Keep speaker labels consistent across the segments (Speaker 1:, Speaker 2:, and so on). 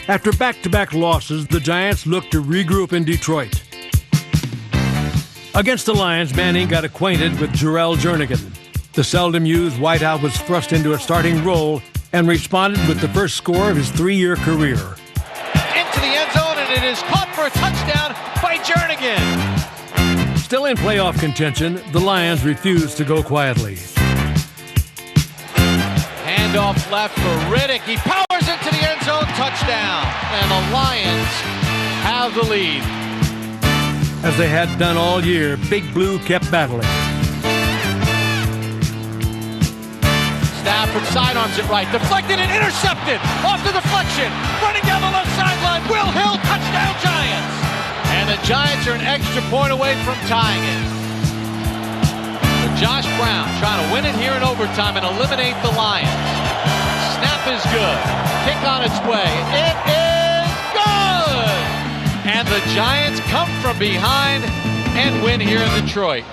Speaker 1: After back-to-back losses, the Giants look to regroup in Detroit. Against the Lions, Manning got acquainted with Jarrell Jernigan. The seldom-used wideout was thrust into a starting role and responded with the first score of his 3-year career.
Speaker 2: Into the end zone, and it is caught for a touchdown by Jernigan.
Speaker 1: Still in playoff contention, the Lions refuse to go quietly.
Speaker 2: Handoff left for Riddick. He powers into the end zone, touchdown. And the Lions have the lead.
Speaker 1: As they had done all year, Big Blue kept battling.
Speaker 2: Stafford sidearms it right, deflected and intercepted. Off the deflection, running down the left sideline. Will Hill, touchdown Giants. And the Giants are an extra point away from tying it. But Josh Brown trying to win it here in overtime and eliminate the Lions. Snap is good. Kick on its way. It is good! And the Giants come from behind and win here in Detroit.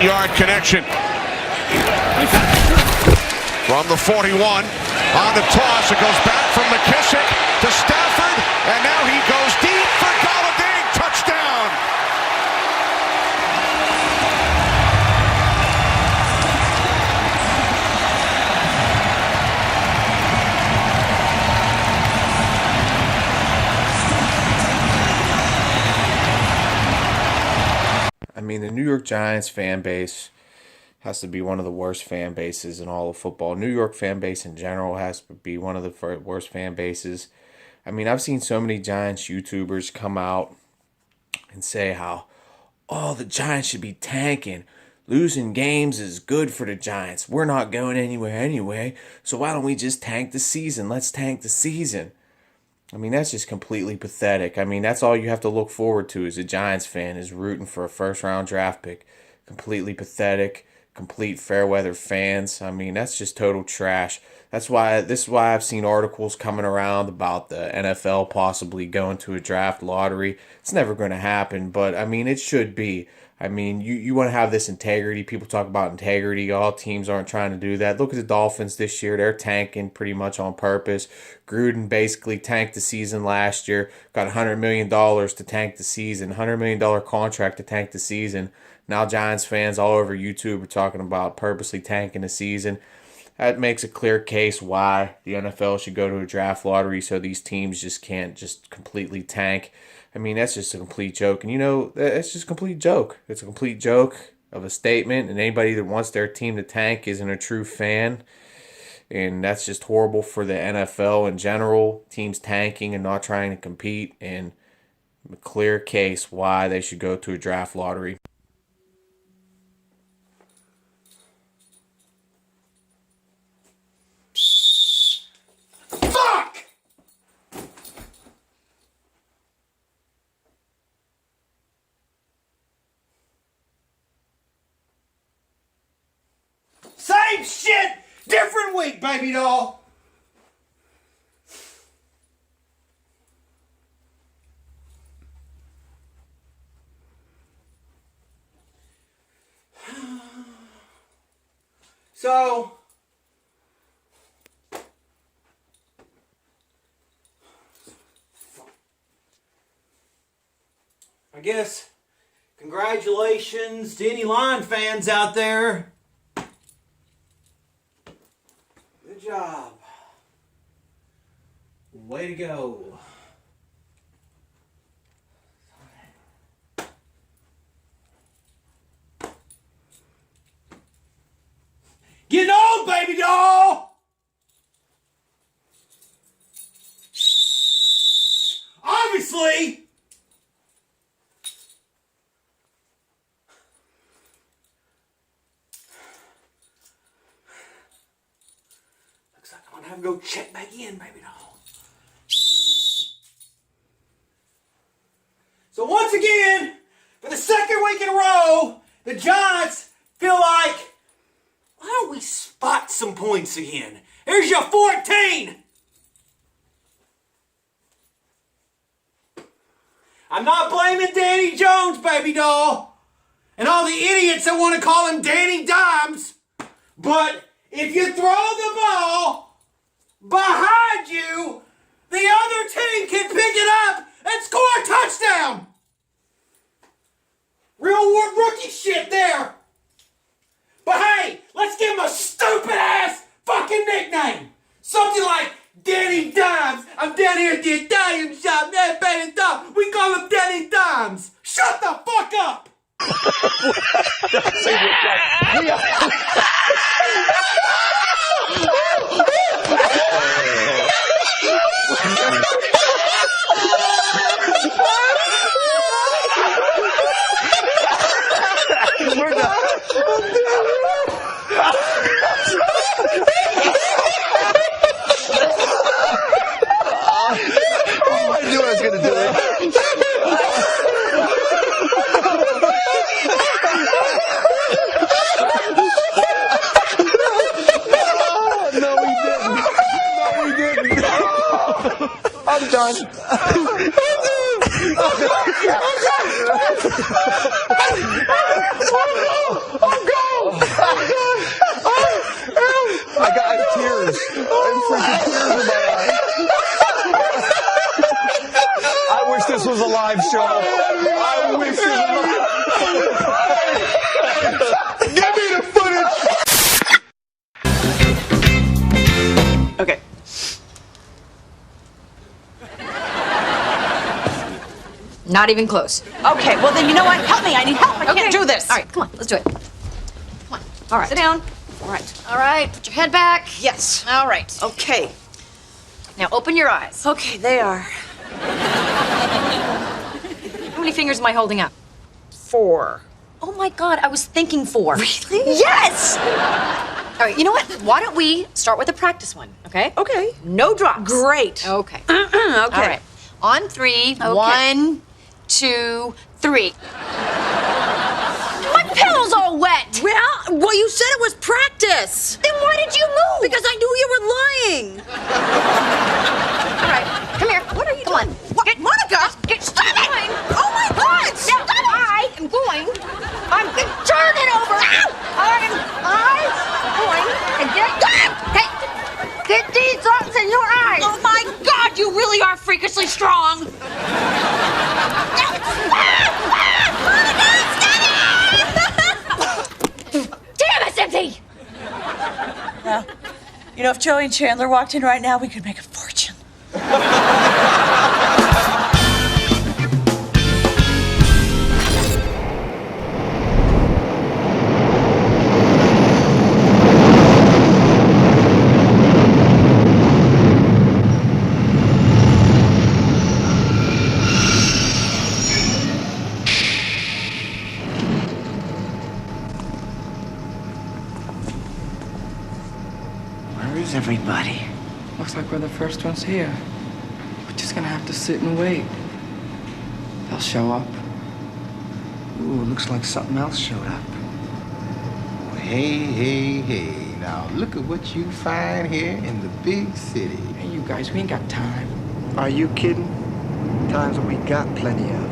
Speaker 3: Yard connection from the 41 on the toss. It goes back from McKissick to Stafford, and now he goes deep for Golladay. Touchdown.
Speaker 4: I mean, the New York Giants fan base has to be one of the worst fan bases in all of football. New York fan base in general has to be one of the worst fan bases. I mean, I've seen so many Giants YouTubers come out and say how, oh, the Giants should be tanking. Losing games is good for the Giants. We're not going anywhere anyway, so why don't we just tank the season? Let's tank the season. I mean, that's just completely pathetic. I mean, that's all you have to look forward to as a Giants fan is rooting for a first-round draft pick. Completely pathetic, complete fair-weather fans. I mean, that's just total trash. This is why I've seen articles coming around about the NFL possibly going to a draft lottery. It's never going to happen, but, I mean, it should be. I mean, you want to have this integrity. People talk about integrity. All teams aren't trying to do that. Look at the Dolphins this year. They're tanking pretty much on purpose. Gruden basically tanked the season last year. Got $100 million to tank the season. $100 million contract to tank the season. Now Giants fans all over YouTube are talking about purposely tanking the season. That makes a clear case why the NFL should go to a draft lottery so these teams just can't just completely tank. I mean, that's just a complete joke. And, you know, it's just a complete joke. It's a complete joke of a statement. And anybody that wants their team to tank isn't a true fan. And that's just horrible for the NFL in general. Teams tanking and not trying to compete. And a clear case why they should go to a draft lottery.
Speaker 5: Same shit, different week, baby doll. So, I guess Congratulations to any Lion fans out there. Good job. Way to go. Getting old, baby doll! Obviously! Looks like I'm gonna have to go check back in, baby doll. So once again, for the second week in a row, the Giants feel like, why don't we spot some points again? Here's your 14! I'm not blaming Danny Jones, baby doll, and all the idiots that want to call him Danny Dimes, but if you throw the ball behind you, the other team can pick it up and score a touchdown! Real rookie shit there! But hey, let's give him a stupid ass fucking nickname. Something like Danny Dimes. I'm down here at the Italian shop, man, Danny Dimes. We call him Danny Dimes. Shut the fuck up.
Speaker 6: We're done. I knew I was going to do it. No, we didn't. I'm done. I got tears. I'm freaking tears in my eyes. I wish this was a live show. I wish this was Give me the footage.
Speaker 7: Okay.
Speaker 8: Not even close.
Speaker 7: Okay, well then you know what? Help me. I need help. I can't do this.
Speaker 8: All right, come on, let's do it. Come on.
Speaker 7: All right.
Speaker 8: Sit down.
Speaker 7: All right.
Speaker 8: All right, put your head back.
Speaker 7: Yes.
Speaker 8: All right.
Speaker 7: Okay.
Speaker 8: Now open your eyes.
Speaker 7: Okay, they are.
Speaker 8: How many fingers am I holding up?
Speaker 7: 4.
Speaker 8: Oh my God, I was thinking 4.
Speaker 7: Really? Yes!
Speaker 8: All right, you know what? Why don't we start with a practice one, okay?
Speaker 7: Okay.
Speaker 8: No drops.
Speaker 7: Great.
Speaker 8: Okay.
Speaker 7: Okay.
Speaker 8: All right. On 3.
Speaker 7: Okay.
Speaker 8: 1, 2, 3.
Speaker 7: My pillow's all wet. Well, you said it was practice.
Speaker 8: Then why did you move?
Speaker 7: Because I knew you were lying.
Speaker 8: All right, come here.
Speaker 7: What are you
Speaker 8: doing?
Speaker 7: What? Monica!
Speaker 8: Stop it!
Speaker 7: Oh my God!
Speaker 8: Now, I am going. Turn it over. I'm going to get these drops in your eyes.
Speaker 7: Oh my God! You really are freakishly strong.
Speaker 8: Damn, it's empty.
Speaker 7: Well, you know, if Joey and Chandler walked in right now, we could make a fortune.
Speaker 9: Everybody. Looks like we're the first ones here. We're just gonna have to sit and wait. They'll show up. Ooh, looks like something else showed up.
Speaker 10: Hey. Now look at what you find here in the big city.
Speaker 9: Hey, you guys, we ain't got time.
Speaker 6: Are you kidding? Times that we got plenty of.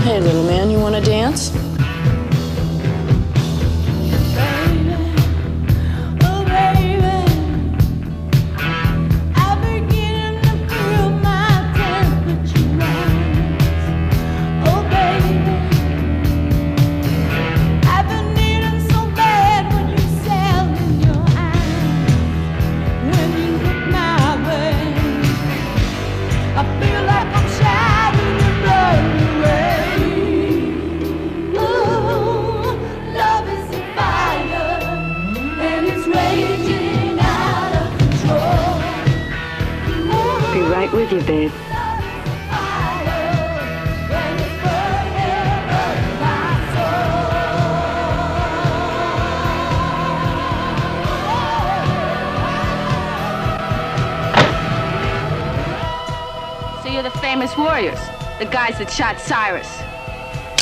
Speaker 7: Hey, little man, you want to dance?
Speaker 11: With you, babe.
Speaker 8: So you're the famous warriors, the guys that shot Cyrus.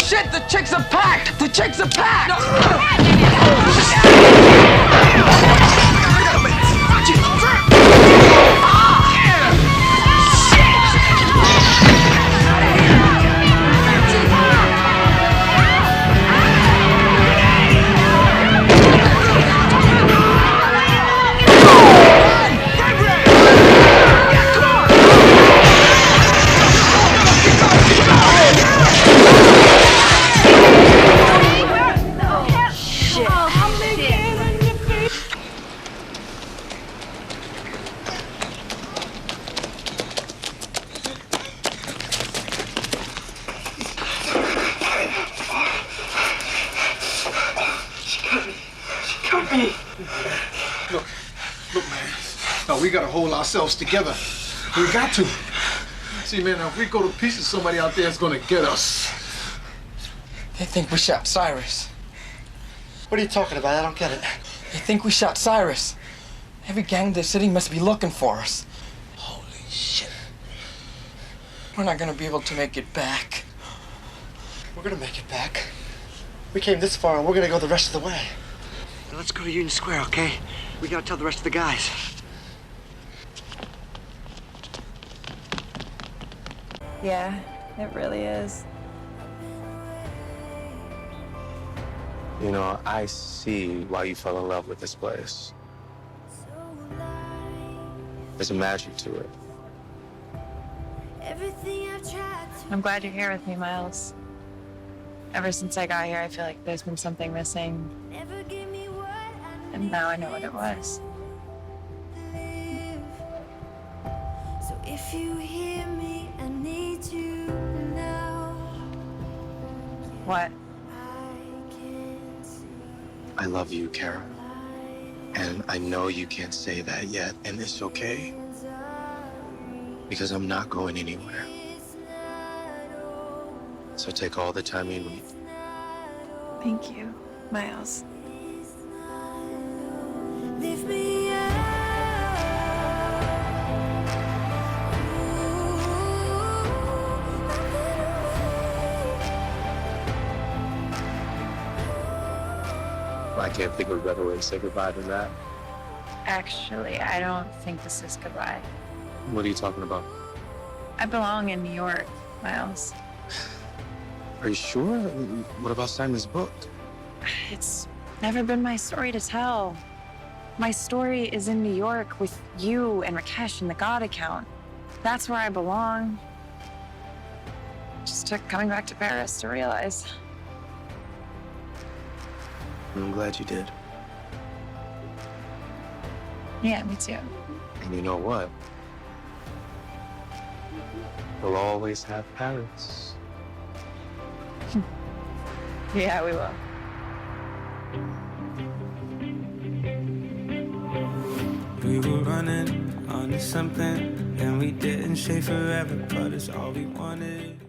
Speaker 9: Shit, the chicks are packed! The chicks are packed!
Speaker 10: We gotta hold ourselves together. We got to. See, man, if we go to pieces, somebody out there is gonna get us.
Speaker 9: They think we shot Cyrus.
Speaker 12: What are you talking about? I don't get it.
Speaker 9: They think we shot Cyrus. Every gang in the city must be looking for us.
Speaker 12: Holy shit.
Speaker 9: We're not gonna be able to make it back.
Speaker 12: We're gonna make it back. We came this far and we're gonna go the rest of the way. Now let's go to Union Square, okay? We gotta tell the rest of the guys.
Speaker 13: Yeah, it really is.
Speaker 14: You know, I see why you fell in love with this place. There's a magic to it.
Speaker 13: I'm glad you're here with me, Miles. Ever since I got here, I feel like there's been something missing. And now I know what it was.
Speaker 15: So if you hear me, I need you now.
Speaker 13: What?
Speaker 14: I love you, Kara. And I know you can't say that yet, and it's okay. Because I'm not going anywhere. So take all the time you need.
Speaker 13: Thank you, Miles.
Speaker 15: Lift me
Speaker 14: I can't think of a better way to say goodbye than that.
Speaker 13: Actually, I don't think this is goodbye.
Speaker 14: What are you talking about?
Speaker 13: I belong in New York, Miles.
Speaker 14: Are you sure? What about Simon's book?
Speaker 13: It's never been my story to tell. My story is in New York with you and Rakesh and the God account. That's where I belong. Just took coming back to Paris to realize.
Speaker 14: I'm glad you did.
Speaker 13: Yeah, me too.
Speaker 14: And you know what? We'll always have Paris.
Speaker 13: Yeah, we will.
Speaker 16: We were running onto something, and we didn't stay forever, but it's all we wanted.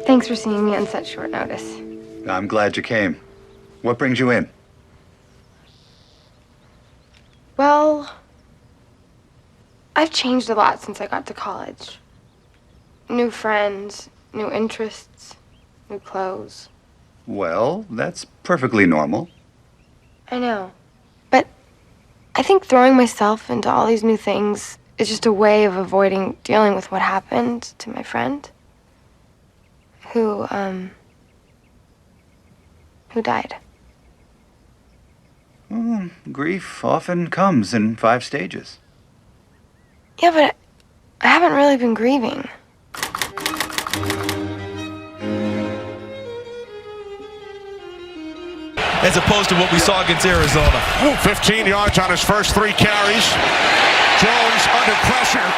Speaker 17: Thanks for seeing me on such short notice.
Speaker 18: I'm glad you came. What brings you in?
Speaker 17: Well, I've changed a lot since I got to college. New friends, new interests, new clothes.
Speaker 18: Well, that's perfectly normal.
Speaker 17: I know. But I think throwing myself into all these new things is just a way of avoiding dealing with what happened to my friend who died.
Speaker 18: Grief often comes in 5 stages.
Speaker 17: Yeah, but I haven't really been grieving.
Speaker 19: As opposed to what we saw against Arizona.
Speaker 3: 15 yards on his first 3 carries. Jones under pressure.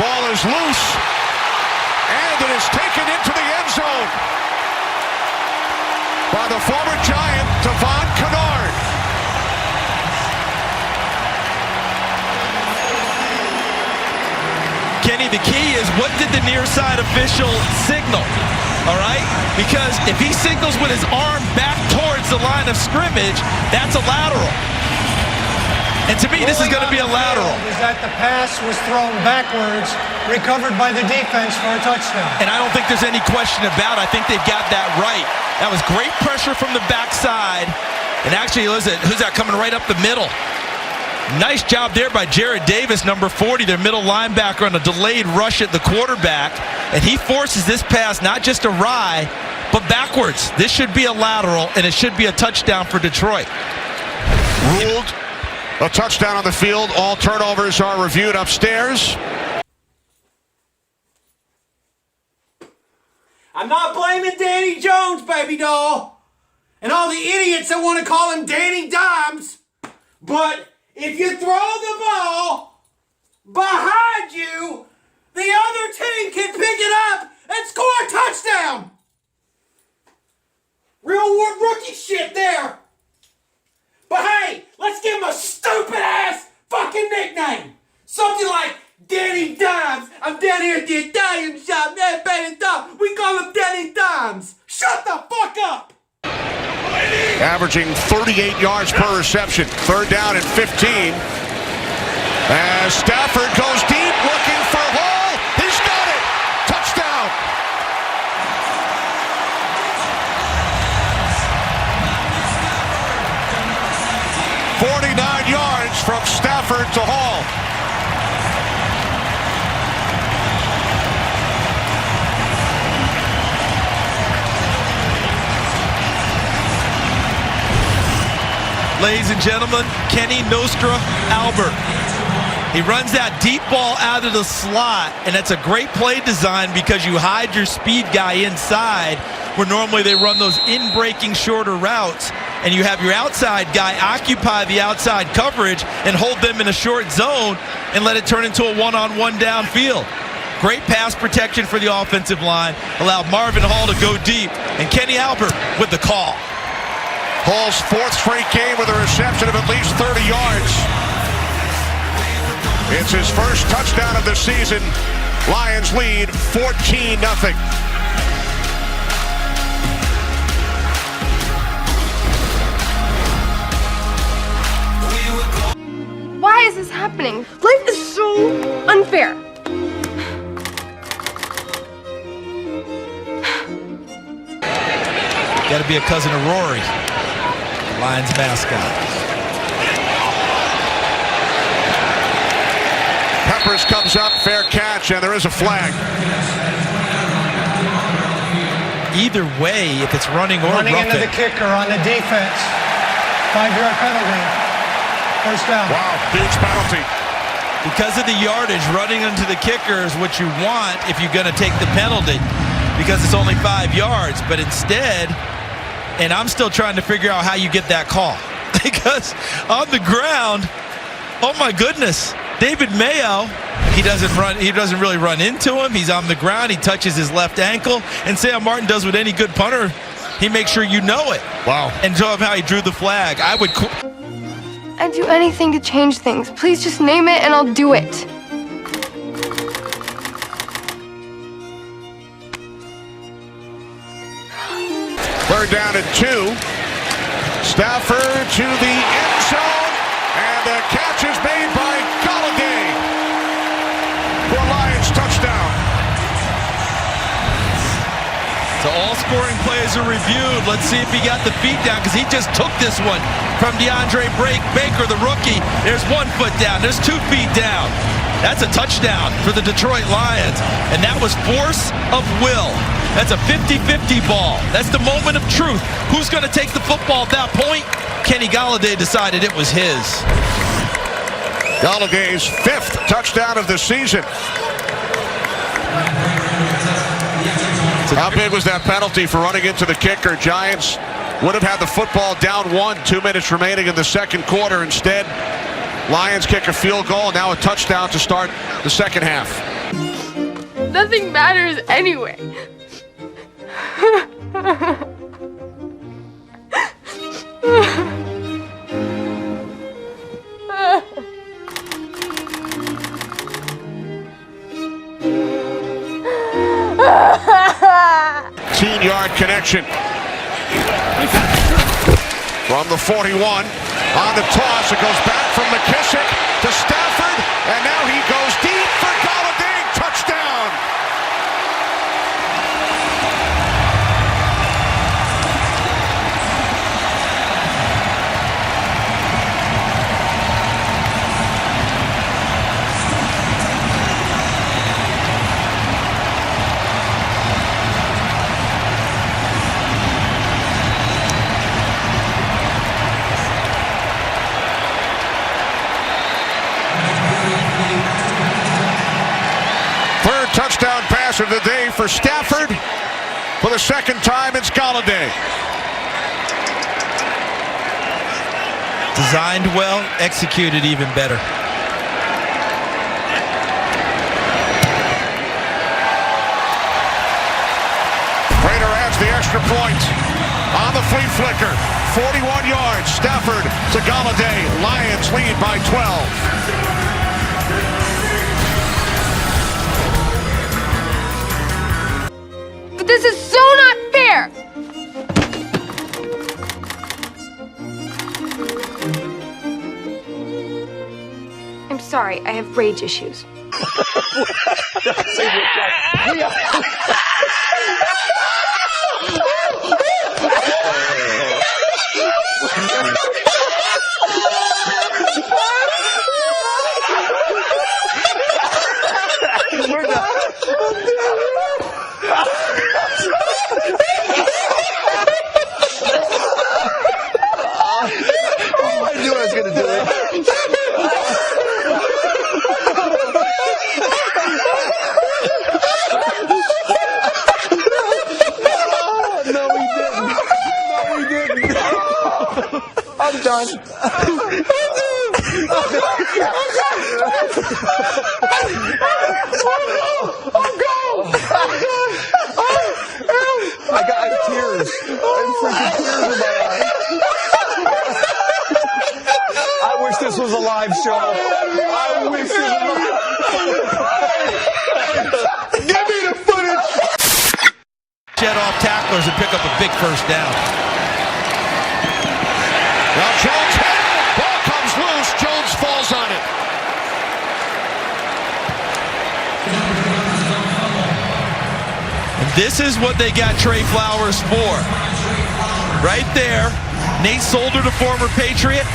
Speaker 3: Ball is loose. And it is taken into the end zone by the former Giant, Devon Kennard.
Speaker 19: Kenny, the key is what did the near side official signal? All right? Because if he signals with his arm back towards the line of scrimmage, that's a lateral. And to me, this is going to be a lateral.
Speaker 20: Is that the pass was thrown backwards, recovered by the defense for a touchdown.
Speaker 19: And I don't think there's any question about it. I think they've got that right. That was great pressure from the backside. And actually, who's that coming right up the middle? Nice job there by Jarrad Davis, number 40, their middle linebacker, on a delayed rush at the quarterback. And he forces this pass not just awry, but backwards. This should be a lateral, and it should be a touchdown for Detroit.
Speaker 3: Ruled a touchdown on the field. All turnovers are reviewed upstairs.
Speaker 5: I'm not blaming Danny Jones, baby doll, and all the idiots that want to call him Danny Dimes, but if you throw the ball behind you, the other team can pick it up and score a touchdown. Real rookie shit there. But hey, let's give him a stupid ass fucking nickname. Something like Danny Dimes. I'm down here at the Italian shop, man, we call him Danny Dimes. Shut the fuck up.
Speaker 3: Averaging 38 yards per reception. 3rd down and 15. As Stafford goes deep, looking for Hall. He's got it. Touchdown. "49 yards from Stafford to Hall.
Speaker 19: Ladies and gentlemen, Kenny Nostra Albert. He runs that deep ball out of the slot, and that's a great play design because you hide your speed guy inside, where normally they run those in-breaking shorter routes, and you have your outside guy occupy the outside coverage and hold them in a short zone and let it turn into a one-on-one downfield. Great pass protection for the offensive line, allowed Marvin Hall to go deep, and Kenny Albert with the call.
Speaker 3: Hall's 4th straight game with a reception of at least 30 yards. It's his first touchdown of the season. Lions lead 14-0.
Speaker 17: Why is this happening? Life is so unfair.
Speaker 19: Got to be a cousin of Rory, the Lions mascot.
Speaker 3: Peppers comes up, fair catch, and there is a flag.
Speaker 19: Either way, if it's running or
Speaker 20: running
Speaker 19: roughing.
Speaker 20: Into the kicker on the defense. 5-yard penalty. First down.
Speaker 3: Wow, huge penalty.
Speaker 19: Because of the yardage, running into the kicker is what you want if you're going to take the penalty, because it's only 5 yards. But instead, and I'm still trying to figure out how you get that call, because on the ground, oh my goodness, David Mayo, he doesn't really run into him. He's on the ground. He touches his left ankle, and Sam Martin does what any good punter, he makes sure you know it.
Speaker 3: Wow.
Speaker 19: And so how he drew the flag.
Speaker 17: I'd do anything to change things. Please just name it and I'll do it.
Speaker 3: Third down and 2. Stafford to the end zone, and the catch is made by Golladay for Lions touchdown.
Speaker 19: So all scoring plays are reviewed. Let's see if he got the feet down, because he just took this one from DeAndre Baker, the rookie. There's 1 foot down. There's 2 feet down. That's a touchdown for the Detroit Lions. And that was force of will. That's a 50-50 ball. That's the moment of truth. Who's going to take the football at that point? Kenny Golladay decided it was his.
Speaker 3: Galladay's 5th touchdown of the season. How big was that penalty for running into the kicker? Giants would have had the football down 1, 2 minutes remaining in the second quarter. Instead, Lions kick a field goal, now a touchdown to start the second half.
Speaker 17: Nothing matters anyway.
Speaker 3: Yard connection from the 41 on the toss. It goes back from McKissick to Stafford, and now he goes deep for Golladay. Touchdown. Touchdown pass of the day for Stafford. For the second time, it's Golladay.
Speaker 19: Designed well, executed even better.
Speaker 3: Raider adds the extra point on the flea flicker. 41 yards. Stafford to Golladay. Lions lead by 12.
Speaker 17: This is so not fair! I'm sorry, I have rage issues.
Speaker 6: We're done. I knew I was going to do it. No, we didn't. No, we didn't. I'm done. I got tears. I'm freaking tears in my eyes. I wish this was a live show. I wish it was. Give me the footage.
Speaker 19: Shed off tacklers and pick up a big first down.
Speaker 3: Now Jones hit. Ball comes loose. Jones falls on it.
Speaker 19: And this is what they got Trey Flowers for. Right there. Nate Solder, the former Patriot.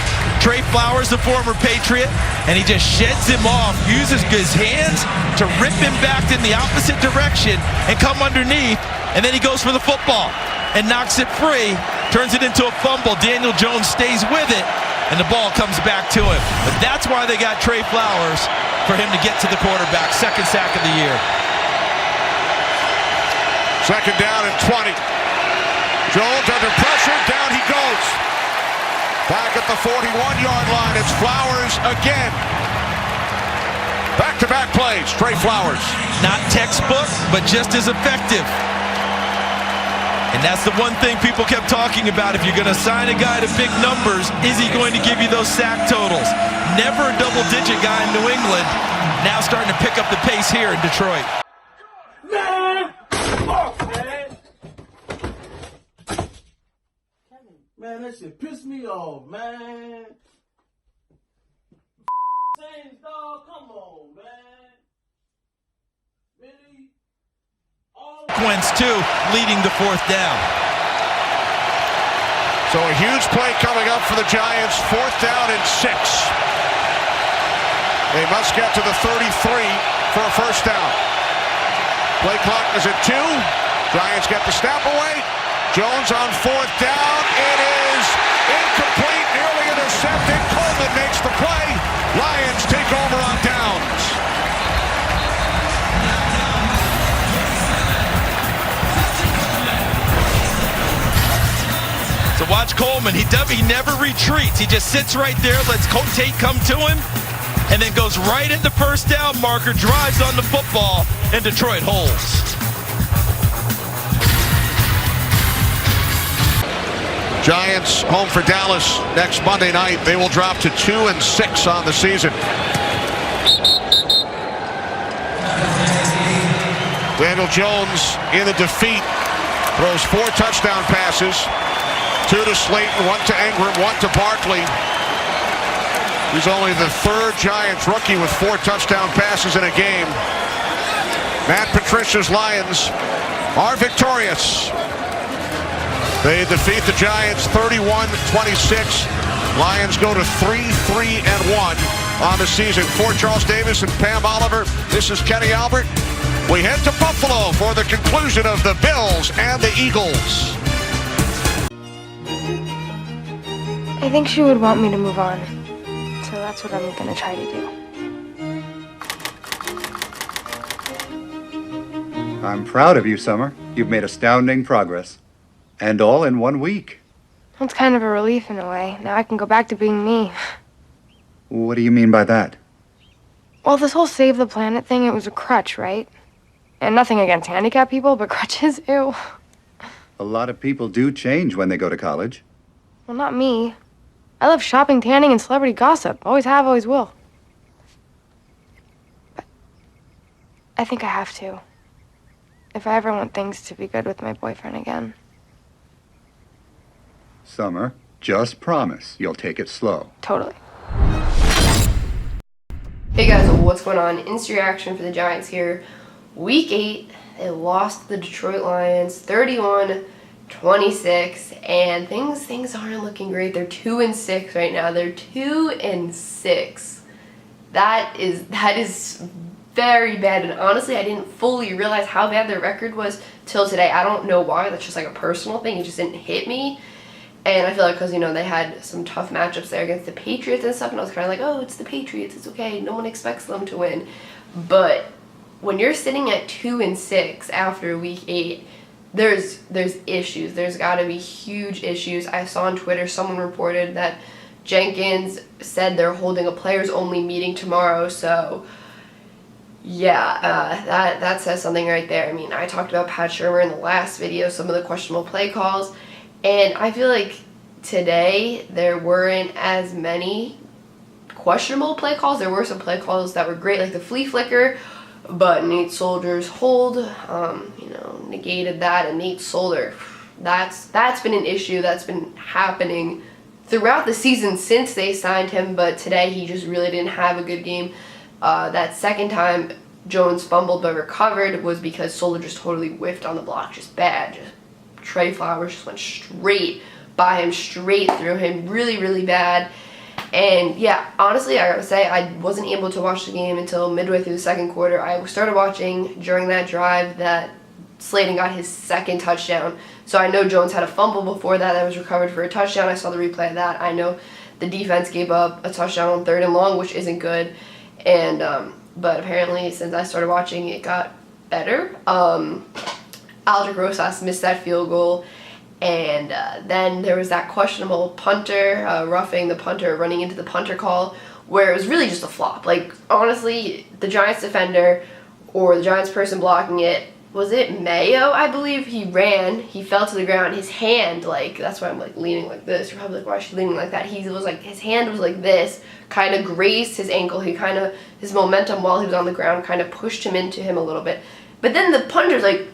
Speaker 19: Trey Flowers, the former Patriot. And he just sheds him off, uses his hands to rip him back in the opposite direction and come underneath. And then he goes for the football and knocks it free, turns it into a fumble. Daniel Jones stays with it, and the ball comes back to him. But that's why they got Trey Flowers, for him to get to the quarterback. Second sack of the year.
Speaker 3: Second down and 20. Jones under pressure. Down he goes. Back at the 41-yard line. It's Flowers again. Back-to-back plays. Trey Flowers.
Speaker 19: Not textbook, but just as effective. And that's the one thing people kept talking about. If you're going to sign a guy to big numbers, is he going to give you those sack totals? Never a double-digit guy in New England. Now starting to pick up the pace here in Detroit.
Speaker 21: That shit pissed me off, man. Saints, dog, come on, man. Really?
Speaker 19: Wins two, leading to fourth down.
Speaker 3: So a huge play coming up for the Giants. 4th down and 6. They must get to the 33 for a first down. Play clock is at 2. Giants get the snap away. Jones on 4th down. It is incomplete, nearly intercepted. Coleman makes the play. Lions take over on downs.
Speaker 19: So watch Coleman. He never retreats. He just sits right there, lets Tate come to him, and then goes right at the first down marker, drives on the football, and Detroit holds.
Speaker 3: Giants home for Dallas next Monday night. They will drop to 2-6 on the season. Daniel Jones in the defeat throws 4 touchdown passes. 2 to Slayton, 1 to Ingram, 1 to Barkley. He's only the 3rd Giants rookie with 4 touchdown passes in a game. Matt Patricia's Lions are victorious. They defeat the Giants 31-26. Lions go to 3-3-1 on the season. For Charles Davis and Pam Oliver, this is Kenny Albert. We head to Buffalo for the conclusion of the Bills and the Eagles.
Speaker 17: I think she would want me to move on. So that's what I'm gonna try to do.
Speaker 18: I'm proud of you, Summer. You've made astounding progress. And all in 1 week.
Speaker 17: Well, it's kind of a relief in a way. Now I can go back to being me.
Speaker 18: What do you mean by that?
Speaker 17: Well, this whole Save the Planet thing, it was a crutch, right? And nothing against handicapped people, but crutches, ew.
Speaker 18: A lot of people do change when they go to college.
Speaker 17: Well, not me. I love shopping, tanning, and celebrity gossip. Always have, always will. But I think I have to. If I ever want things to be good with my boyfriend again.
Speaker 18: Summer, just promise you'll take it slow.
Speaker 17: Totally.
Speaker 22: Hey guys, what's going on? Instant reaction for the Giants here. Week 8, they lost to the Detroit Lions 31-26, and things aren't looking great. They're 2-6 right now. They're 2-6. That is very bad, and honestly I didn't fully realize how bad their record was till today. I don't know why. That's just like a personal thing. It just didn't hit me. And I feel like because, you know, they had some tough matchups there against the Patriots and stuff, and I was kind of like, oh, it's the Patriots, it's okay, no one expects them to win. But when you're sitting at 2-6 after week 8, there's issues. There's got to be huge issues. I saw on Twitter someone reported that Jenkins said they're holding a players-only meeting tomorrow, so yeah, that says something right there. I mean, I talked about Pat Shurmur in the last video, some of the questionable play calls, and I feel like today there weren't as many questionable play calls. There were some play calls that were great, like the flea flicker, but Nate Solder's hold, negated that, and Nate Solder, that's been an issue that's been happening throughout the season since they signed him, but today he just really didn't have a good game. That second time Jones fumbled but recovered was because Solder just totally whiffed on the block, just bad. Trey Flowers just went straight by him, straight through him, really, really bad. And yeah, honestly, I gotta say, I wasn't able to watch the game until midway through the second quarter. I started watching during that drive that Slayton got his second touchdown. So I know Jones had a fumble before that was recovered for a touchdown. I saw the replay of that. I know the defense gave up a touchdown on 3rd and long, which isn't good. And but apparently, since I started watching, it got better. Aldrick Rosas missed that field goal, and then there was that questionable punter, roughing the punter, running into the punter call, where it was really just a flop. Like, honestly, the Giants defender, or the Giants person blocking it, was it Mayo, I believe? He ran, he fell to the ground, his hand, like, that's why I'm like leaning like this. You're probably like, why is she leaning like that? He was like, his hand was like this, kind of grazed his ankle. He kind of, his momentum while he was on the ground kind of pushed him into him a little bit. But then the punter's like,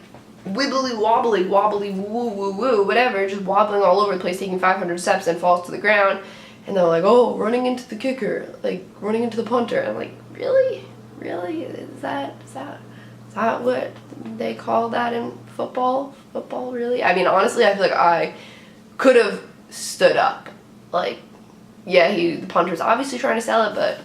Speaker 22: wibbly wobbly, woo woo woo, whatever, just wobbling all over the place, taking 500 steps and falls to the ground. And they're like, oh, running into the kicker, like running into the punter. And I'm like, really? Is that what they call that in football? Football, really? I mean, honestly, I feel like I could have stood up. Like, yeah, the punter's obviously trying to sell it, but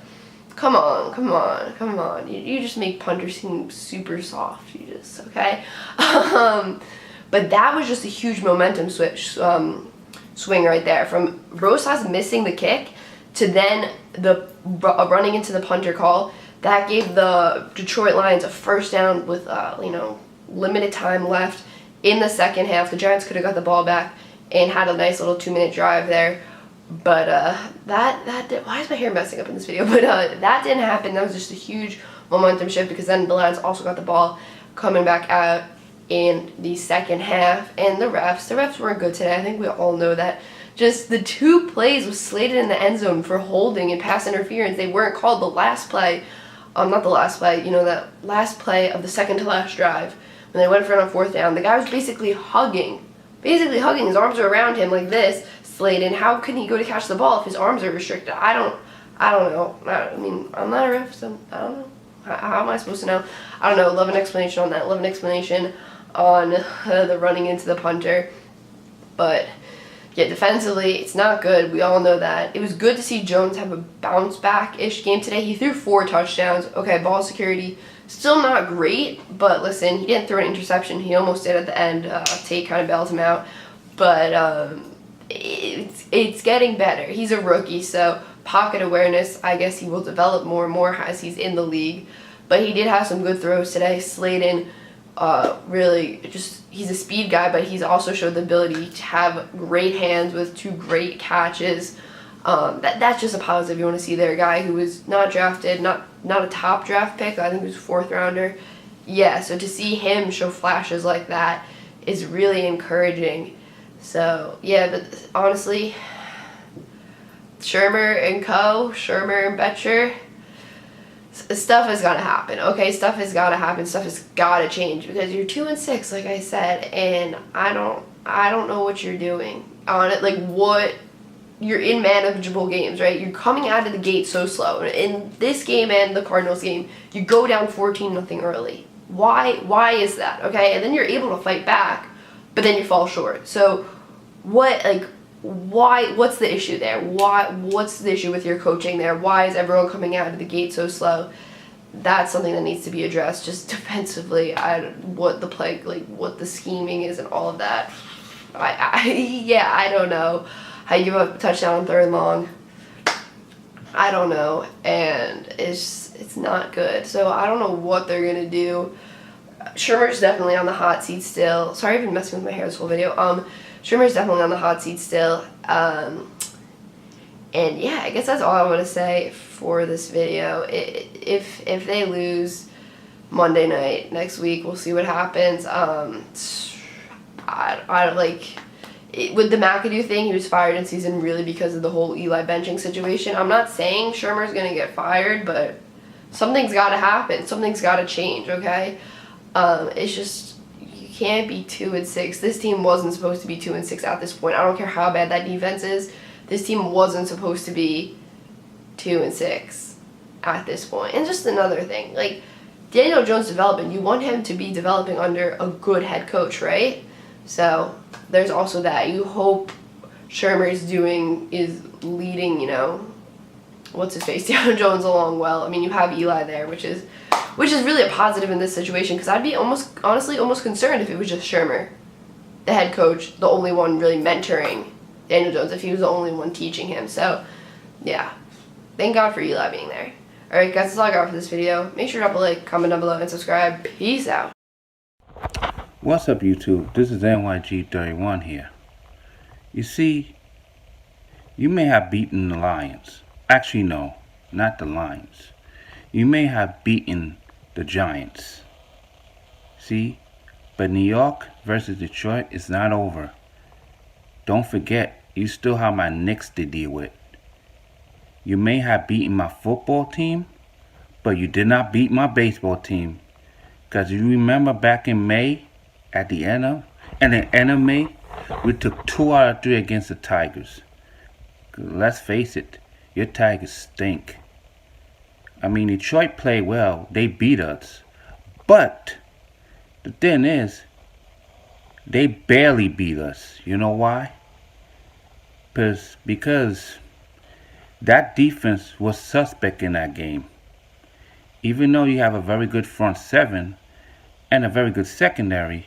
Speaker 22: come on. You just make punters seem super soft. You just, okay? But that was just a huge momentum swing right there. From Rosas missing the kick to then the running into the punter call. That gave the Detroit Lions a first down with, limited time left in the second half. The Giants could have got the ball back and had a nice little 2-minute drive there. But why is my hair messing up in this video? But that didn't happen. That was just a huge momentum shift because then the Lions also got the ball coming back out in the second half. And the refs weren't good today. I think we all know that. Just the 2 plays was slated in the end zone for holding and pass interference. They weren't called. The last play, not the last play, that last play of the second to last drive when they went for it on 4th down. The guy was basically hugging. His arms are around him like this. Sladen, how can he go to catch the ball if his arms are restricted? I don't know. I mean, I'm not a ref, so I don't know. How am I supposed to know? I don't know. Love an explanation on that. Love an explanation on the running into the punter. But yeah, defensively, it's not good. We all know that. It was good to see Jones have a bounce back-ish game today. He threw 4 touchdowns. Okay, ball security, still not great. But listen, he didn't throw an interception. He almost did at the end. Tate kind of bailed him out. But it's getting better. He's a rookie, so pocket awareness, I guess he will develop more and more as he's in the league. But he did have some good throws today. Sladen, really, he's a speed guy, but he's also showed the ability to have great hands with 2 great catches. That's just a positive you want to see there. A guy who was not drafted, not a top draft pick. I think he was a 4th rounder. Yeah, so to see him show flashes like that is really encouraging. So, yeah, but honestly, Shurmur and Betcher, stuff has got to happen, okay? Stuff has got to happen. Stuff has got to change because you're 2-6, like I said, and I don't know what you're doing on it. Like, what, you're in manageable games, right? You're coming out of the gate so slow. In this game and the Cardinals game, you go down 14-0 early. Why is that, okay? And then you're able to fight back, but then you fall short. So what's the issue there? What's the issue with your coaching there? Why is everyone coming out of the gate so slow? That's something that needs to be addressed just defensively. What the scheming is and all of that. I don't know. How you give up a touchdown on 3rd and long. I don't know. And it's not good. So I don't know what they're going to do. Shurmur's definitely on the hot seat still. Sorry, I've been messing with my hair this whole video. Shurmur's definitely on the hot seat still. And yeah, I guess that's all I want to say for this video. If they lose Monday night next week, we'll see what happens. With the McAdoo thing, he was fired in season really because of the whole Eli benching situation. I'm not saying Shurmur's going to get fired, but something's got to happen. Something's got to change, okay? It's just, you can't be 2-6. This team wasn't supposed to be 2-6 at this point. I don't care how bad that defense is. This team wasn't supposed to be 2-6 at this point. And just another thing, like, Daniel Jones' development, you want him to be developing under a good head coach, right? So there's also that. You hope Shurmur is leading, what's his face, Daniel Jones along well. I mean, you have Eli there, which is really a positive in this situation because I'd be honestly almost concerned if it was just Shurmur, the head coach, the only one really mentoring Daniel Jones, if he was the only one teaching him. So, yeah. Thank God for Eli being there. Alright, guys, that's all I got for this video. Make sure to drop a like, comment down below, and subscribe. Peace out.
Speaker 1: What's up, YouTube? This is NYG31 here. You see, you may have beaten the Lions. Actually, no, not the Lions. You may have beaten the Giants. See? But New York versus Detroit is not over. Don't forget, you still have my Knicks to deal with. You may have beaten my football team, but you did not beat my baseball team. Because you remember back in May, at the end of May, we took 2 out of 3 against the Tigers. Let's face it, your Tigers stink. I mean, Detroit played well. They beat us. But the thing is, they barely beat us. You know why? Because that defense was suspect in that game. Even though you have a very good front seven and a very good secondary,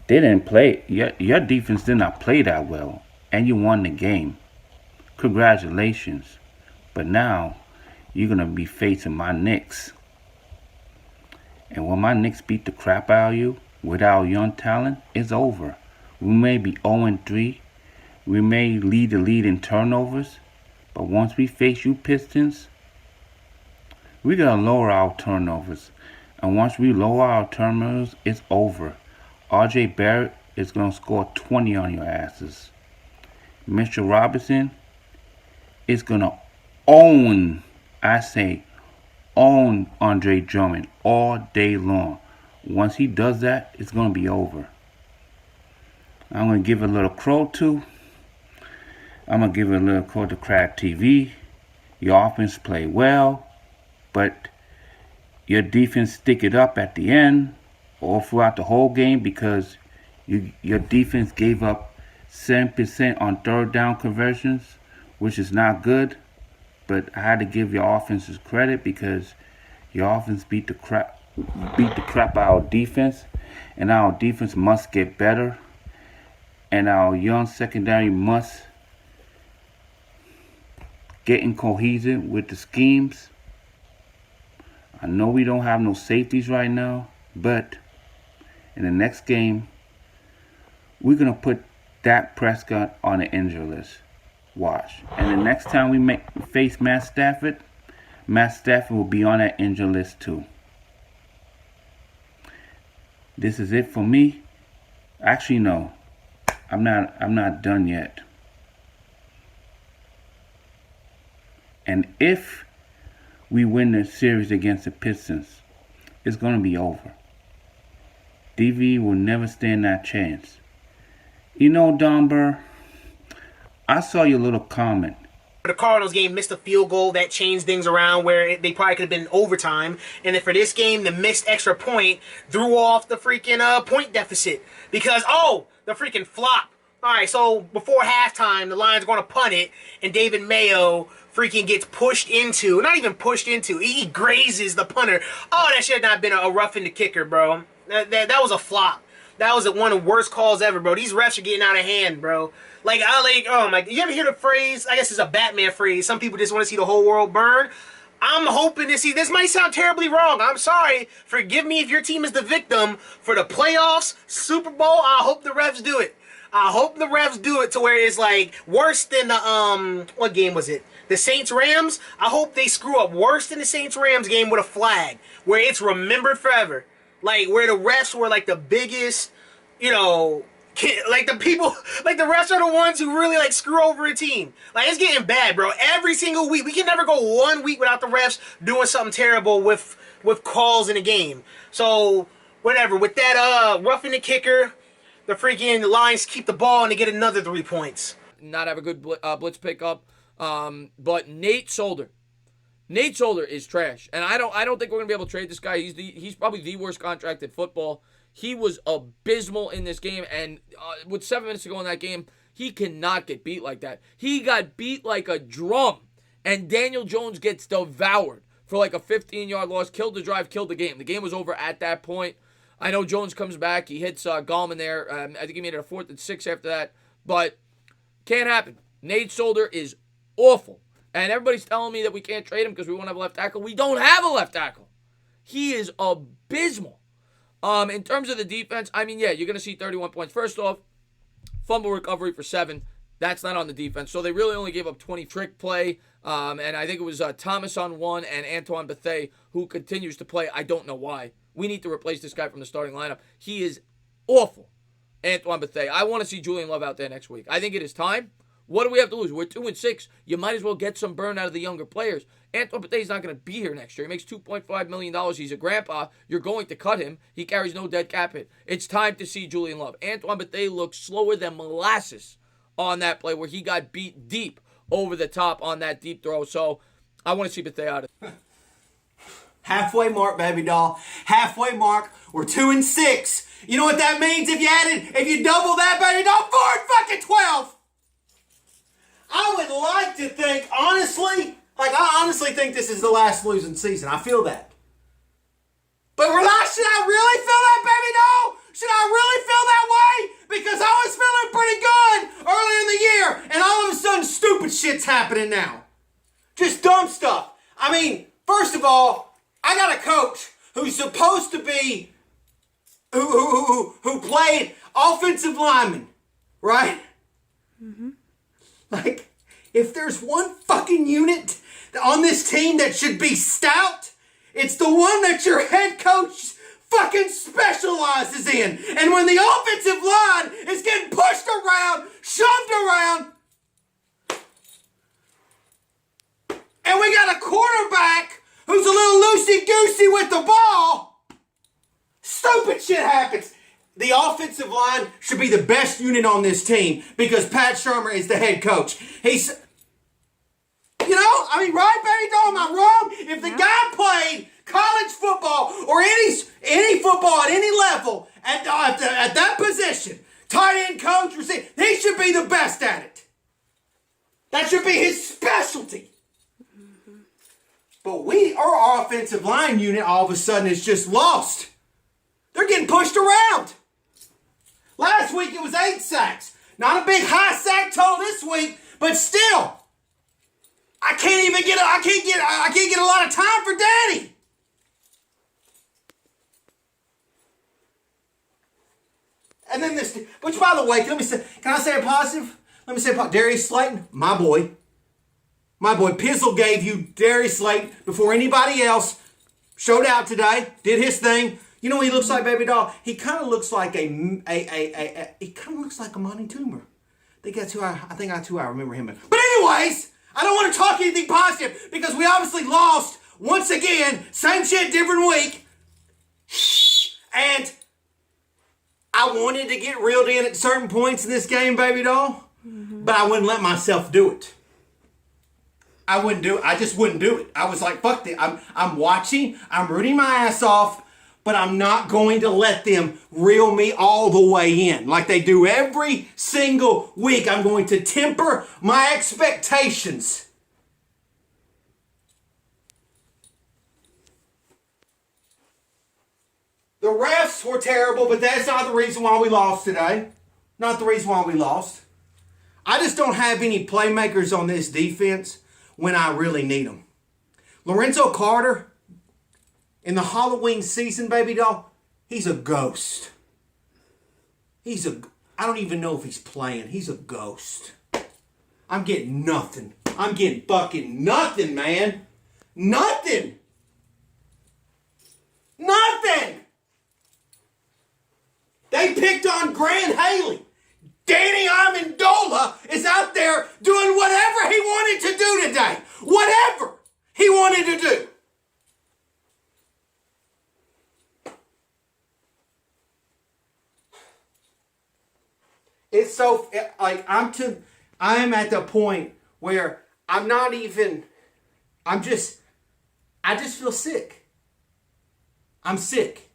Speaker 1: they didn't play. Your defense did not play that well, and you won the game. Congratulations. But now you're going to be facing my Knicks. And when my Knicks beat the crap out of you with our young talent, it's over. We may be 0-3. We may lead the lead in turnovers. But once we face you Pistons, we're going to lower our turnovers. And once we lower our turnovers, it's over. R.J. Barrett is going to score 20 on your asses. Mitchell Robinson is going to own Andre Drummond all day long. Once he does that, it's going to be over. I'm going to give a little crow to. I'm going to give a little crow to Crack TV. Your offense play well, but your defense stick it up at the end or throughout the whole game because your defense gave up 7% on third down conversions, which is not good. But I had to give your offenses credit because your offense beat the crap out of our defense, and our defense must get better, and our young secondary must get in cohesion with the schemes. I know we don't have no safeties right now, but in the next game, we're gonna put Dak Prescott on the injury list. Watch. And the next time we face Matt Stafford will be on that injury list too. This is it for me. Actually, no. I'm not done yet. And if we win the series against the Pistons, it's going to be over. DV will never stand that chance. You know, Don Burr, I saw your little comment.
Speaker 2: The Cardinals game missed a field goal that changed things around where they probably could have been overtime. And then for this game, the missed extra point threw off the freaking point deficit. Because, the freaking flop. All right, so before halftime, the Lions are going to punt it, and David Mayo freaking gets pushed into, not even pushed into, he grazes the punter. Oh, that should not have been a roughing the kicker, bro. That was a flop. That was one of the worst calls ever, bro. These refs are getting out of hand, bro. You ever hear the phrase? I guess it's a Batman phrase. Some people just want to see the whole world burn. I'm hoping to see, this might sound terribly wrong. I'm sorry. Forgive me if your team is the victim. For the playoffs, Super Bowl, I hope the refs do it. I hope the refs do it to where it's like worse than the, what game was it? The Saints-Rams? I hope they screw up worse than the Saints-Rams game with a flag. Where it's remembered forever. Like, where the refs were like the biggest, like the people, like the refs are the ones who really like screw over a team. Like, it's getting bad, bro. Every single week. We can never go 1 week without the refs doing something terrible with calls in a game. So, whatever. With that, roughing the kicker, the freaking Lions keep the ball and they get another 3 points.
Speaker 4: Not have a good blitz pickup. But Nate Solder is trash, and I don't think we're gonna be able to trade this guy. He's probably the worst contract in football. He was abysmal in this game, and with 7 minutes to go in that game, he cannot get beat like that. He got beat like a drum, and Daniel Jones gets devoured for like a 15-yard loss. Killed the drive, killed the game. The game was over at that point. I know Jones comes back. He hits Gallman there. I think he made it a 4th and 6 after that, but can't happen. Nate Solder is awful. And everybody's telling me that we can't trade him because we won't have a left tackle. We don't have a left tackle. He is abysmal. In terms of the defense, I mean, yeah, you're going to see 31 points. First off, fumble recovery for 7. That's not on the defense. So they really only gave up 20 trick play. And I think it was Thomas on 1 and Antoine Bethea who continues to play. I don't know why. We need to replace this guy from the starting lineup. He is awful, Antoine Bethea. I want to see Julian Love out there next week. I think it is time. What do we have to lose? We're 2-6. You might as well get some burn out of the younger players. Antoine Bethé's not going to be here next year. He makes $2.5 million. He's a grandpa. You're going to cut him. He carries no dead cap hit. It's time to see Julian Love. Antoine Bethea looks slower than molasses on that play where he got beat deep over the top on that deep throw. So I want to see Bethea out of it.
Speaker 5: Halfway mark, baby doll. Halfway mark. We're 2-6. You know what that means if you double that, baby doll? 4-12. I would like to think, honestly, I honestly think this is the last losing season. I feel that. But should I really feel that, baby doll? Should I really feel that way? Because I was feeling pretty good earlier in the year, and all of a sudden stupid shit's happening now. Just dumb stuff. I mean, first of all, I got a coach who's supposed to be, who played offensive lineman, right? Mm-hmm. Like, if there's one fucking unit on this team that should be stout, it's the one that your head coach fucking specializes in. And when the offensive line is getting pushed around, shoved around, and we got a quarterback who's a little loosey-goosey with the ball, stupid shit happens. The offensive line should be the best unit on this team because Pat Shurmur is the head coach. He's, right, baby doll, am I wrong? If the guy played college football or any football at any level at that position, tight end coach, receiver, he should be the best at it. That should be his specialty. Mm-hmm. But our offensive line unit all of a sudden is just lost. They're getting pushed around. Last week it was 8 sacks. Not a big high sack total this week, but still, I can't get a lot of time for Daddy. And then this, which by the way, can I say a positive? Let me say Darius Slay, my boy. Pizzle gave you Darius Slay before anybody else. Showed out today, did his thing. You know what he looks like, baby doll? He kind of looks like he kind of looks like a Monty Toomer. I think that's who I remember him in. But anyways, I don't want to talk anything positive because we obviously lost once again. Same shit, different week. And I wanted to get reeled in at certain points in this game, baby doll, but I wouldn't let myself do it. I just wouldn't do it. I was like, fuck it. I'm watching. I'm rooting my ass off. But I'm not going to let them reel me all the way in like they do every single week. I'm going to temper my expectations. The refs were terrible, but that's not the reason why we lost today. Not the reason why we lost. I just don't have any playmakers on this defense when I really need them. Lorenzo Carter, in the Halloween season, baby doll, he's a ghost. I don't even know if he's playing. He's a ghost. I'm getting nothing. I'm getting fucking nothing, man. Nothing. Nothing. They picked on Grant Haley. Danny Amendola is out there doing whatever he wanted to do today. Whatever he wanted to do. It's so, like, I am at the point where I just feel sick. I'm sick.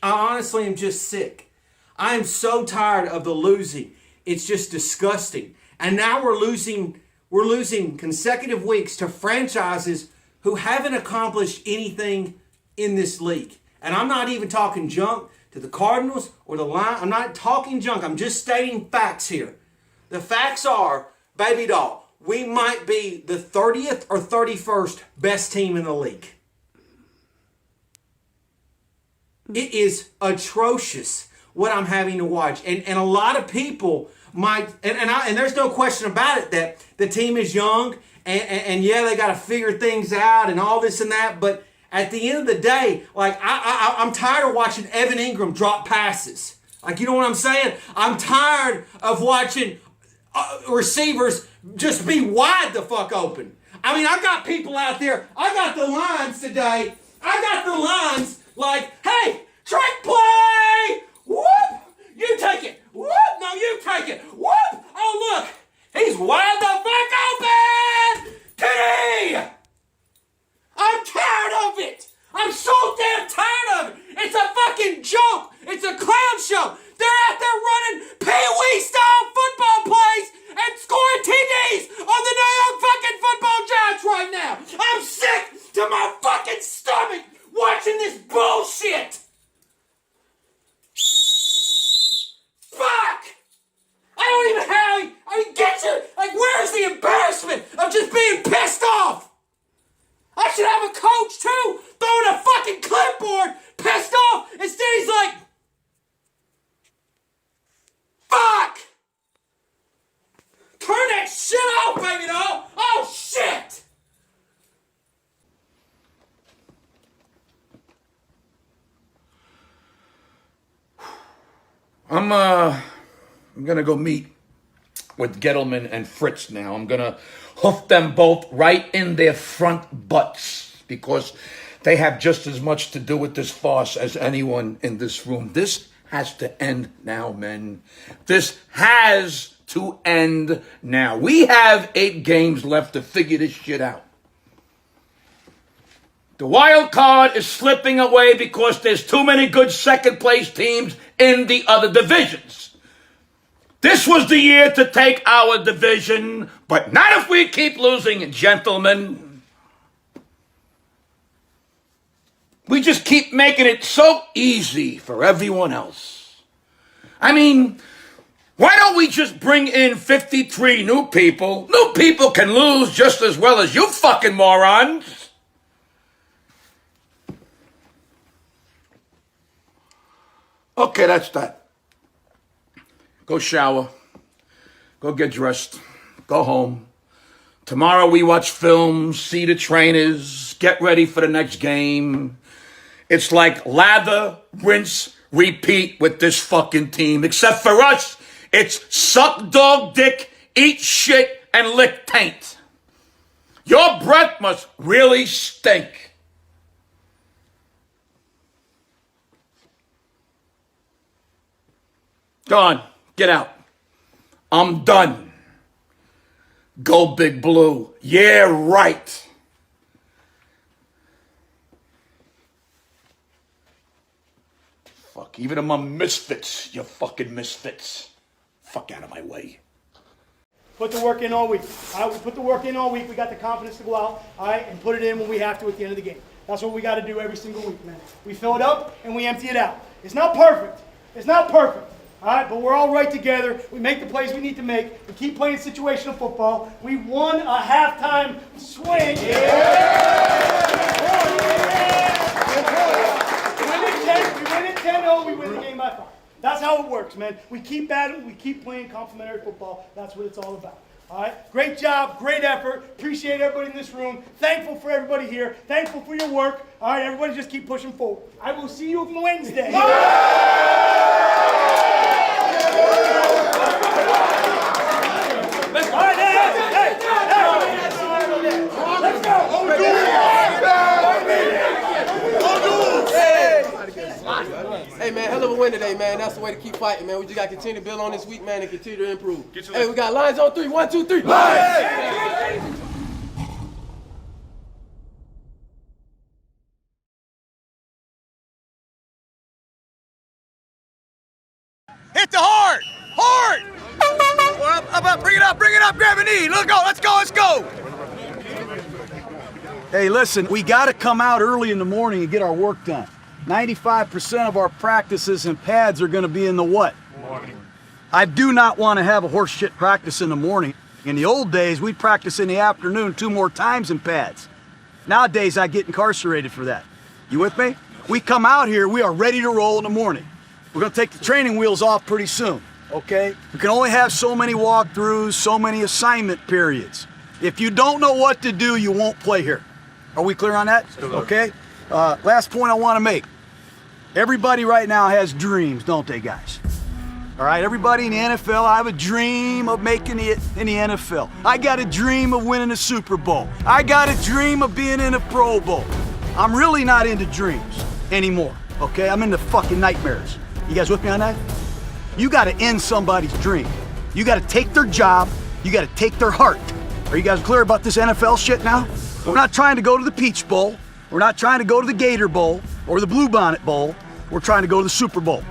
Speaker 5: I honestly am just sick. I am so tired of the losing. It's just disgusting. And now we're losing consecutive weeks to franchises who haven't accomplished anything in this league. And I'm not even talking junk to the Cardinals or the Lions. I'm not talking junk. I'm just stating facts here. The facts are, baby doll, we might be the 30th or 31st best team in the league. It is atrocious what I'm having to watch. And a lot of people might, and there's no question about it that the team is young and yeah, they got to figure things out and all this and that, but at the end of the day, like, I'm tired of watching Evan Ingram drop passes. Like, you know what I'm saying? I'm tired of watching receivers just be wide the fuck open. I mean, I got people out there. I got the lines today. I got the lines like, hey, trick play! Whoop! You take it. Whoop! No, you take it. Whoop! Oh, look. He's wide the fuck open! Kitty! I'm tired of it. I'm so damn tired of it. It's a fucking joke. It's a clown show. They're out there running pee-wee style football plays and scoring TDs on the New York fucking football Giants right now. I'm sick to my fucking stomach watching this bullshit. Fuck! I don't even have, I mean, get your, like, where's the embarrassment of just being pissed off? I should have a coach too, throwing a fucking clipboard, pissed off. Instead he's like, fuck! Turn that shit off, baby doll! Oh, shit!
Speaker 7: I'm gonna go meet with Gettleman and Fritz now. I'm gonna hoof them both right in their front butts because they have just as much to do with this farce as anyone in this room. This has to end now, men. This has to end now. We have 8 games left to figure this shit out. The wild card is slipping away because there's too many good second-place teams in the other divisions. This was the year to take our division, but not if we keep losing, gentlemen. We just keep making it so easy for everyone else. I mean, why don't we just bring in 53 new people? New people can lose just as well as you fucking morons. Okay, that's that. Go shower. Go get dressed. Go home. Tomorrow we watch films, see the trainers, get ready for the next game. It's like lather, rinse, repeat with this fucking team. Except for us, it's suck dog dick, eat shit, and lick taint. Your breath must really stink. Go on, get out. I'm done. Go Big Blue. Yeah, right. Fuck, even among misfits, you fucking misfits. Fuck out of my way.
Speaker 20: Put the work in all week. All right, we put the work in all week. We got the confidence to go out, all right, and put it in when we have to at the end of the game. That's what we got to do every single week, man. We fill it up and we empty it out. It's not perfect. It's not perfect. All right, but we're all right together. We make the plays we need to make. We keep playing situational football. We won a halftime swing. We win it 10-0. We win the game by 5. That's how it works, man. We keep at it. We keep playing complimentary football. That's what it's all about. All right, great job, great effort. Appreciate everybody in this room. Thankful for everybody here. Thankful for your work. All right, everybody just keep pushing forward. I will see you on Wednesday. Let's go.
Speaker 11: Hey man, hell of a win today, man. That's the way to keep fighting, man. We just got to continue to build on this week, man, and continue to improve. Hey, we got lines on 3. 1, 2, 3. Lines!
Speaker 3: Hit the hard! Hard! Up, bring it up, grab a knee. Let's go.
Speaker 23: Hey, listen, we got to come out early in the morning and get our work done. 95% of our practices and pads are going to be in the what? Morning. I do not want to have a horse shit practice in the morning. In the old days, we'd practice in the afternoon 2 more times in pads. Nowadays, I get incarcerated for that. You with me? We come out here, we are ready to roll in the morning. We're going to take the training wheels off pretty soon, okay? We can only have so many walkthroughs, so many assignment periods. If you don't know what to do, you won't play here. Are we clear on that? Okay? Last point I want to make. Everybody right now has dreams, don't they, guys? All right, everybody in the NFL, I have a dream of making it in the NFL. I got a dream of winning a Super Bowl. I got a dream of being in a Pro Bowl. I'm really not into dreams anymore, okay? I'm into fucking nightmares. You guys with me on that? You gotta end somebody's dream. You gotta take their job. You gotta take their heart. Are you guys clear about this NFL shit now? We're not trying to go to the Peach Bowl. We're not trying to go to the Gator Bowl or the Bluebonnet Bowl. We're trying to go to the Super Bowl.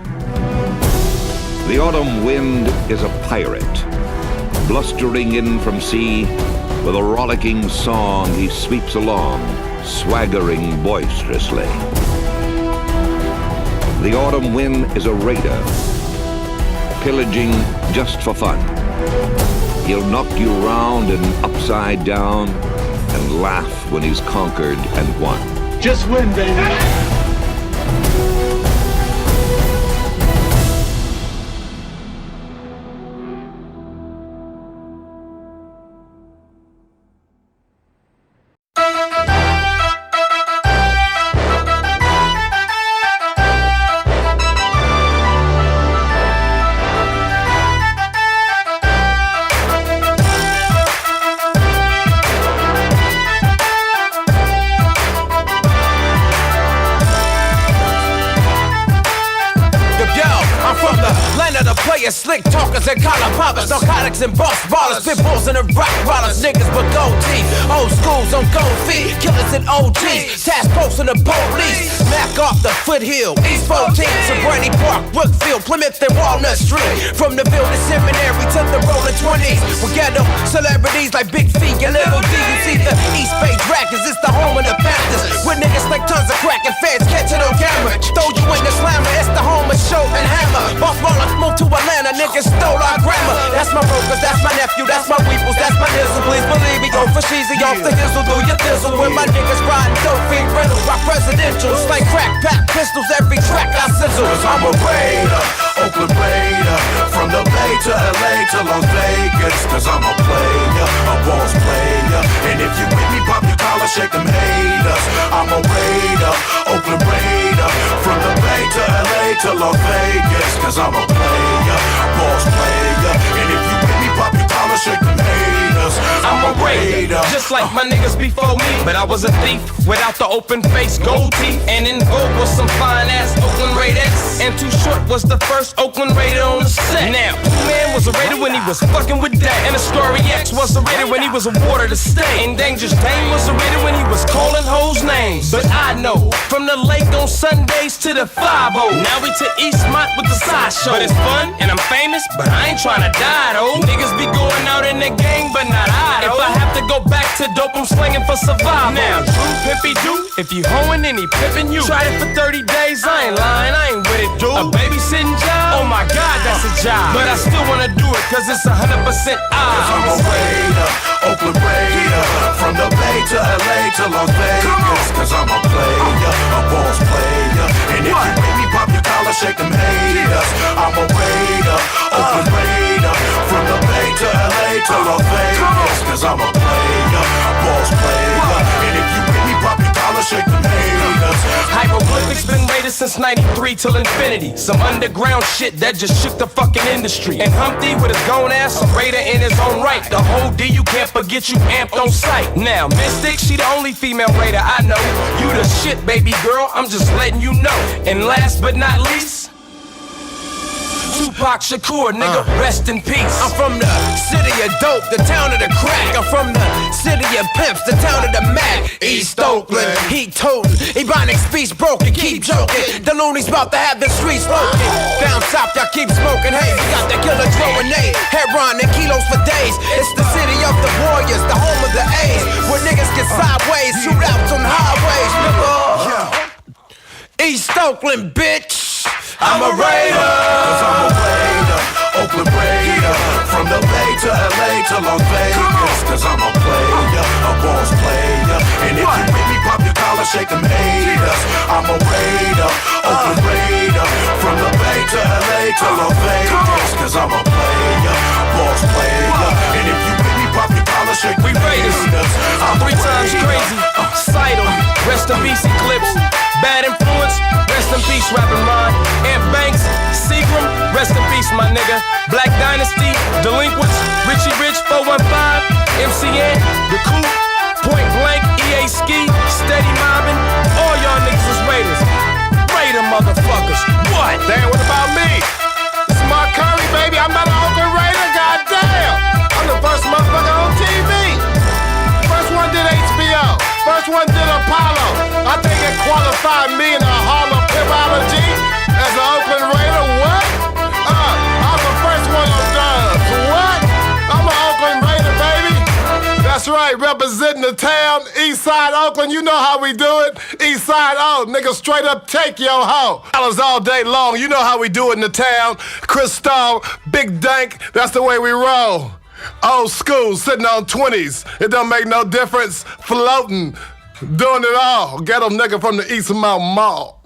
Speaker 8: The autumn wind is a pirate, blustering in from sea. With a rollicking song, he sweeps along, swaggering boisterously. The autumn wind is a raider, pillaging just for fun. He'll knock you round and upside down and laugh when he's conquered and won.
Speaker 23: Just win, baby.
Speaker 9: Slick talkers and collar poppers, narcotics and boss ballers, pit bulls and the rock rollers, niggas with gold teeth, old schools on gold feet, killers and OGs, task posts and the police, Mac off the foothill, East 14, Sobrani Park, Brookfield, Plymouth and Walnut Street, from the building seminary to the rolling 20s, we ghetto celebrities like Big Feet, your little D, you see the East Bay Dragons, it's the home of the Panthers, with niggas like tons of crack and feds catching on camera, throw you in the slammer, it's the home of Show and Hammer, boss ballers move to Atlanta, niggas stole our grammar. That's my brokers, that's my nephew, that's my weeples, that's my nizzle. Please believe me, go for cheesy off the hizzle, do your thizzle. When my niggas riding dope fiend riddle, rock presidentials like crack pack pistols, every track I sizzle.
Speaker 3: Cause I'm a Raider, Oakland Raider, from the Bay to LA to Las Vegas. Cause I'm a player, a boss player. And if you with me, pop your collar, shake them haters. I'm a Raider, Oakland Raider, from the Bay to LA to Las Vegas. Cause I'm a player, boss player. And if you with me, pop your collar, shake them haters.
Speaker 9: I'm a raider, just like my niggas before me. But I was a thief without the open face, gold teeth. And in gold was some fine ass Oakland Raiders. And Too Short was the first Oakland Raider on the set. Now, Man was a Raider when he was fucking with that. And the Story X was a Raider when he was awarded a stay. And Dangerous Dame was a Raider when he was calling hoes names. But I know, from the lake on Sundays to the 5-0. Now we to Eastmont with the sideshow. But it's fun and I'm famous, but I ain't tryna die though. Niggas be going out in the gang, but not I though. If I have to go back to dope, I'm slinging for survival. Now, Drew Pimpy do, if you hoeing, then he pimpin' you. Tried it for 30 days, I ain't lying, I ain't with it, dude. A babysitting job? Oh my God, that's a job. But I still wanna do it, cause it's 100% odds.
Speaker 3: Cause I'm a Raider, Oakland Raider, from the Bay to LA to Las Vegas. Cause I'm a player, a boss player. And if you with me, pop your collar, shake them haters. I'm a Raider, Oakland Raider, from the Bay to LA to Las Vegas. Cause I'm a player, boss player. And if you with me, pop your collar, shake them haters.
Speaker 9: Hieroglyphics been raided since 93 till infinity. Some underground shit that just shook the fucking industry. And Humpty with his gone ass, a raider in his own right. The whole D, you can't forget you amped on sight. Now, Mystic, she the only female raider I know. You the shit, baby girl, I'm just letting you know. And last but not least, Tupac Shakur, nigga, rest in peace. I'm from the city of dope, the town of the crack. I'm from the city of pimps, the town of the Mac. East Oakland, heat toting, Ebonic speech broken, keep joking. The loonies about to have the streets smoking. Down south, y'all keep smoking. Hey, we got the killer throwing eight, heroin and kilos for days. It's the city of the warriors, the home of the A's, where niggas get sideways, shootouts on highways, nigga. East Oakland, bitch. I'm a Raider.
Speaker 3: Cause I'm a Raider, Oakland Raider, from the Bay to LA to Las Vegas. Cause I'm a player, a boss player. And if you with me, pop your collar, shake them haters. I'm a Raider, Oakland Raider, from the Bay to LA to Las Vegas. Cause I'm a player, boss player. And if you with me, pop your collar, shake them haters. I'm
Speaker 9: 3 times crazy, Seidel, rest in peace Eclipse. Bad influence, rest in peace Rapping Ron. Ant Banks, Seagram, rest in peace Ice, my nigga. Black Dynasty, Delinquents, Richie Rich 415, MCN, The Coop, Point Blank, EA Ski, Steady Mobbin'. All y'all niggas was Raiders. Raider motherfuckers. What?
Speaker 10: Damn, what about me? This is Mark Curry, baby. I'm not an Oakland Raider, goddamn. I'm the first motherfucker on TV. First one did HBO. First one did Apollo. I think it qualified me in the Hall of Pimology as an Oakland Raider. What? I'm the first one on Dubs. What? I'm an Oakland Raider, baby. That's right, representing the town, East Side Oakland. You know how we do it. East Side O, nigga, straight up take your hoe. Dollars all day long. You know how we do it in the town. Crystal, Big Dank. That's the way we roll. Old school, sitting on 20s. It don't make no difference. Floating, doing it all. Ghetto nigga from the East Mount Mall.